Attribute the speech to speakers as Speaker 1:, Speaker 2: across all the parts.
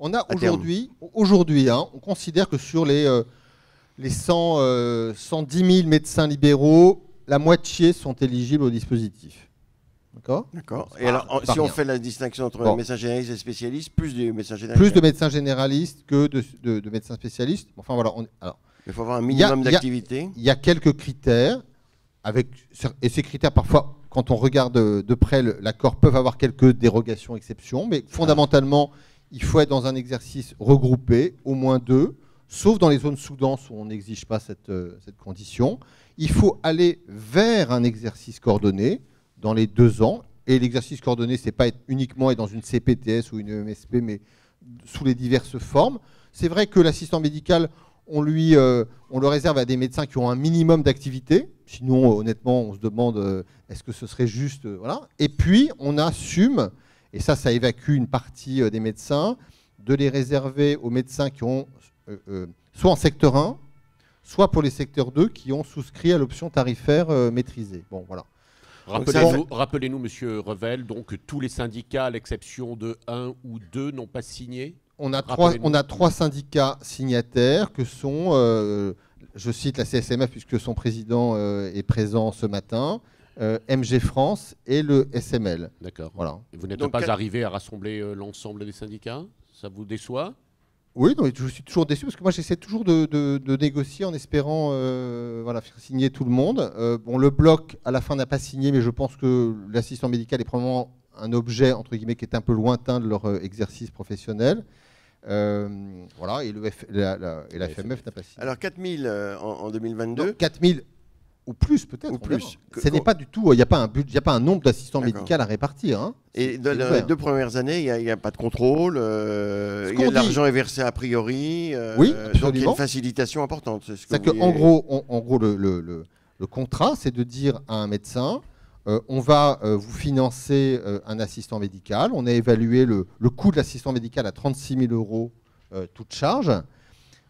Speaker 1: On a aujourd'hui, hein, on considère que sur les 110 000 médecins libéraux, la moitié sont éligibles au dispositif. D'accord.
Speaker 2: Et alors, si on fait la distinction entre médecins généralistes et spécialistes, plus de médecins généralistes.
Speaker 1: Plus de médecins généralistes que de médecins spécialistes. Enfin voilà.
Speaker 2: Il faut avoir un minimum d'activité.
Speaker 1: Il y a quelques critères, et ces critères parfois, quand on regarde de près l'accord, peuvent avoir quelques dérogations, exceptions, mais fondamentalement, il faut être dans un exercice regroupé, au moins 2, sauf dans les zones sous-denses où on n'exige pas cette condition. Il faut aller vers un exercice coordonné dans les 2 ans. Et l'exercice coordonné, c'est pas uniquement être dans une CPTS ou une EMSP, mais sous les diverses formes. C'est vrai que l'assistant médical, on le réserve à des médecins qui ont un minimum d'activité. Sinon, honnêtement, on se demande est-ce que ce serait juste. Voilà. Et puis, on assume, et ça évacue une partie des médecins, de les réserver aux médecins qui ont soit en secteur 1, soit pour les secteurs 2 qui ont souscrit à l'option tarifaire maîtrisée. Bon, voilà.
Speaker 3: Rappelez-nous, Monsieur Revel, donc tous les syndicats, à l'exception de 1 ou 2, n'ont pas signé.
Speaker 1: On a 3 syndicats signataires que sont, je cite la CSMF puisque son président est présent ce matin, MG France et le SML.
Speaker 3: D'accord.
Speaker 1: Voilà.
Speaker 3: Vous n'êtes pas arrivé à rassembler l'ensemble des syndicats? Ça vous déçoit?
Speaker 1: Oui, non, je suis toujours déçu parce que moi j'essaie toujours de négocier en espérant faire signer tout le monde. Le bloc à la fin n'a pas signé, mais je pense que l'assistant médical est probablement un objet entre guillemets qui est un peu lointain de leur exercice professionnel. Voilà, et la FMF n'a pas signé.
Speaker 2: Alors 4000 en 2022.
Speaker 1: Non, 4000 ou plus peut-être. Ce n'est pas du tout. Il n'y a pas un but, il n'y a pas un nombre d'assistants médicaux à répartir. Hein.
Speaker 2: Et dans les 2 premières années, il n'y a pas de contrôle. L'argent est versé a priori.
Speaker 1: Oui, absolument.
Speaker 2: Donc il y a une facilitation importante.
Speaker 1: En gros, le contrat, c'est de dire à un médecin, on va vous financer un assistant médical. On a évalué le coût de l'assistant médical à 36 000 euros, toute charge.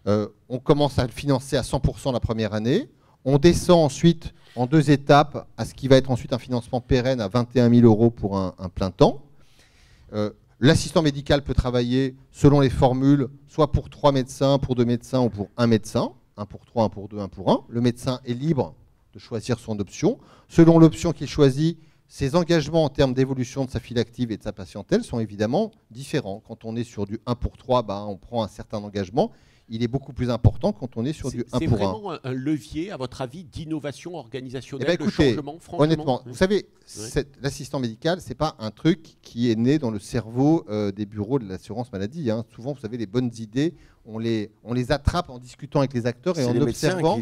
Speaker 1: On commence à le financer à 100% la première année. On descend ensuite en 2 étapes à ce qui va être ensuite un financement pérenne à 21 000 euros pour un plein temps. L'assistant médical peut travailler selon les formules, soit pour 3 médecins, pour 2 médecins ou pour 1 médecin. 1 pour 3, 1 pour 2, 1 pour 1. Le médecin est libre de choisir son option. Selon l'option qu'il choisit, ses engagements en termes d'évolution de sa file active et de sa patientèle sont évidemment différents. Quand on est sur du 1 pour 3, on prend un certain engagement. Il est beaucoup plus important quand on est sur du 1 pour 1.
Speaker 3: C'est vraiment un levier, à votre avis, d'innovation organisationnelle,
Speaker 1: écoutez,
Speaker 3: de changement, franchement.
Speaker 1: Honnêtement, vous savez, l'assistant médical, ce n'est pas un truc qui est né dans le cerveau des bureaux de l'assurance maladie. Hein. Souvent, vous savez, les bonnes idées, on les attrape en discutant avec les acteurs et en observant.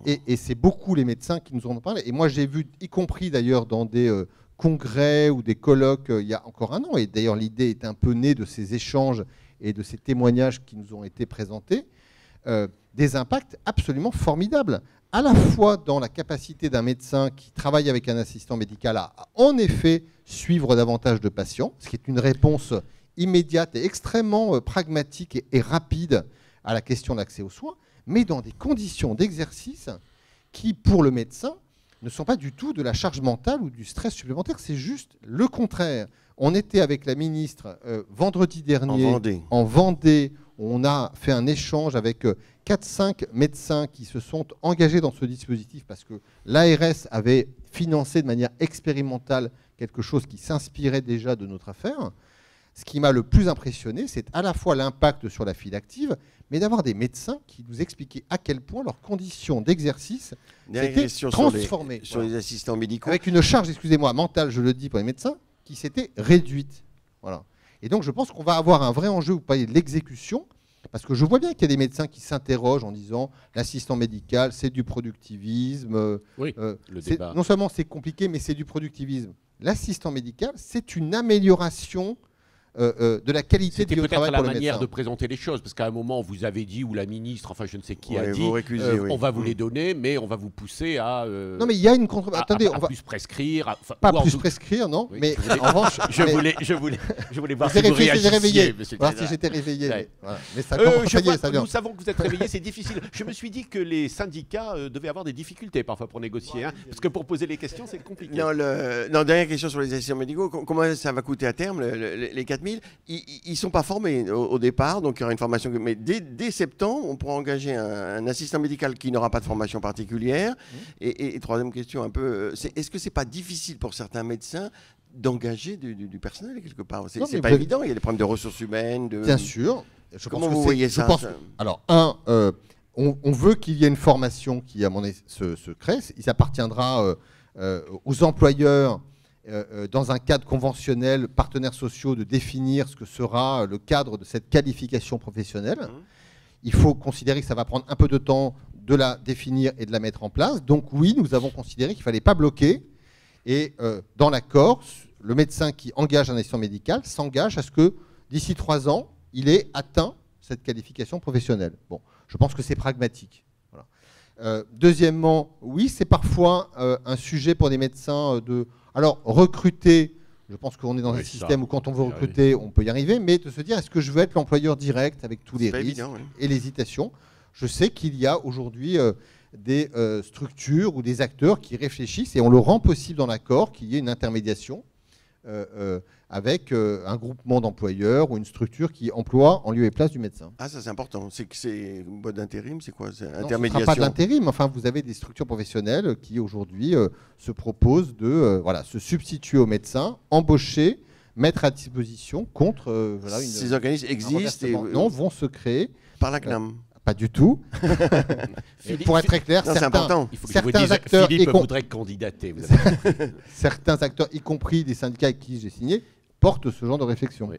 Speaker 1: Et c'est beaucoup les médecins qui nous en ont parlé. Et moi, j'ai vu, y compris d'ailleurs dans des congrès ou des colloques il y a encore un an, et d'ailleurs l'idée est un peu née de ces échanges et de ces témoignages qui nous ont été présentés, des impacts absolument formidables, à la fois dans la capacité d'un médecin qui travaille avec un assistant médical à en effet suivre davantage de patients, ce qui est une réponse immédiate et extrêmement pragmatique et rapide à la question de l'accès aux soins, mais dans des conditions d'exercice qui, pour le médecin, ne sont pas du tout de la charge mentale ou du stress supplémentaire, c'est juste le contraire. On était avec la ministre vendredi dernier en Vendée. On a fait un échange avec 4-5 médecins qui se sont engagés dans ce dispositif parce que l'ARS avait financé de manière expérimentale quelque chose qui s'inspirait déjà de notre affaire. Ce qui m'a le plus impressionné, c'est à la fois l'impact sur la file active, mais d'avoir des médecins qui nous expliquaient à quel point leurs conditions d'exercice s'étaient transformées.
Speaker 2: Sur les assistants médicaux.
Speaker 1: Avec une charge, excusez-moi, mentale, je le dis pour les médecins, qui s'était réduite. Voilà. Et donc, je pense qu'on va avoir un vrai enjeu, vous parlez de l'exécution, parce que je vois bien qu'il y a des médecins qui s'interrogent en disant l'assistant médical, c'est du productivisme.
Speaker 3: Oui, le débat.
Speaker 1: Non seulement c'est compliqué, mais c'est du productivisme. L'assistant médical, c'est une amélioration de la qualité du travail pour le médecin.
Speaker 3: C'était peut-être la manière de présenter les choses, parce qu'à un moment, vous avez dit, ou la ministre, enfin je ne sais qui a dit, on va vous les donner, mais on va vous pousser à...
Speaker 1: non, mais il y a une contre...
Speaker 3: Attendez, on va plus prescrire.
Speaker 1: Pas plus prescrire, non,
Speaker 3: oui,
Speaker 1: mais en revanche...
Speaker 3: Je voulais voir si vous réagissiez.
Speaker 1: Voir si j'étais réveillé.
Speaker 3: Ouais.
Speaker 1: Voilà. Mais ça commence, ça y est, ça vient.
Speaker 3: Nous savons que vous êtes réveillé, c'est difficile. Je me suis dit que les syndicats devaient avoir des difficultés parfois pour négocier, hein, parce que pour poser les questions, c'est compliqué.
Speaker 2: Non, dernière question sur les assistants médicaux. Comment ça va coûter à terme, les 4 000? 000, ils ne sont pas formés au départ, donc il y aura une formation. Mais dès septembre, on pourra engager un assistant médical qui n'aura pas de formation particulière. Et troisième question, un peu, est-ce que c'est pas difficile pour certains médecins d'engager du personnel quelque part? C'est pas évident, il y a des problèmes de ressources humaines.
Speaker 1: Bien sûr.
Speaker 2: Comment vous voyez ça?
Speaker 1: Alors, on veut qu'il y ait une formation qui, à mon avis, se crée. Il appartiendra aux employeurs, dans un cadre conventionnel, partenaires sociaux, de définir ce que sera le cadre de cette qualification professionnelle. Il faut considérer que ça va prendre un peu de temps de la définir et de la mettre en place. Donc oui, nous avons considéré qu'il ne fallait pas bloquer. Et dans l'accord, le médecin qui engage un assistant médical s'engage à ce que d'ici 3 ans, il ait atteint cette qualification professionnelle. Bon, je pense que c'est pragmatique. Voilà. Deuxièmement, oui, c'est parfois un sujet pour des médecins de... Alors, recruter, je pense qu'on est dans un système où quand on veut recruter, on peut y arriver, mais de se dire, est-ce que je veux être l'employeur direct avec tous les risques et l'hésitation? Je sais qu'il y a aujourd'hui des structures ou des acteurs qui réfléchissent, et on le rend possible dans l'accord, qu'il y ait une intermédiation avec un groupement d'employeurs ou une structure qui emploie en lieu et place du médecin.
Speaker 2: Ah, ça c'est important. C'est que c'est une boîte d'intérim, c'est quoi? C'est
Speaker 1: intermédiation. Ce ne sera pas de l'intérim. Enfin, vous avez des structures professionnelles qui aujourd'hui se proposent de se substituer aux médecins, embaucher, mettre à disposition contre.
Speaker 2: Ces organismes existent et
Speaker 1: vont se créer
Speaker 2: par la CNAM.
Speaker 1: Pas du tout. Pour être très clair, certains acteurs...
Speaker 3: Philippe voudrait candidater.
Speaker 1: Certains acteurs, y compris des syndicats avec qui j'ai signé, portent ce genre de réflexion. Oui.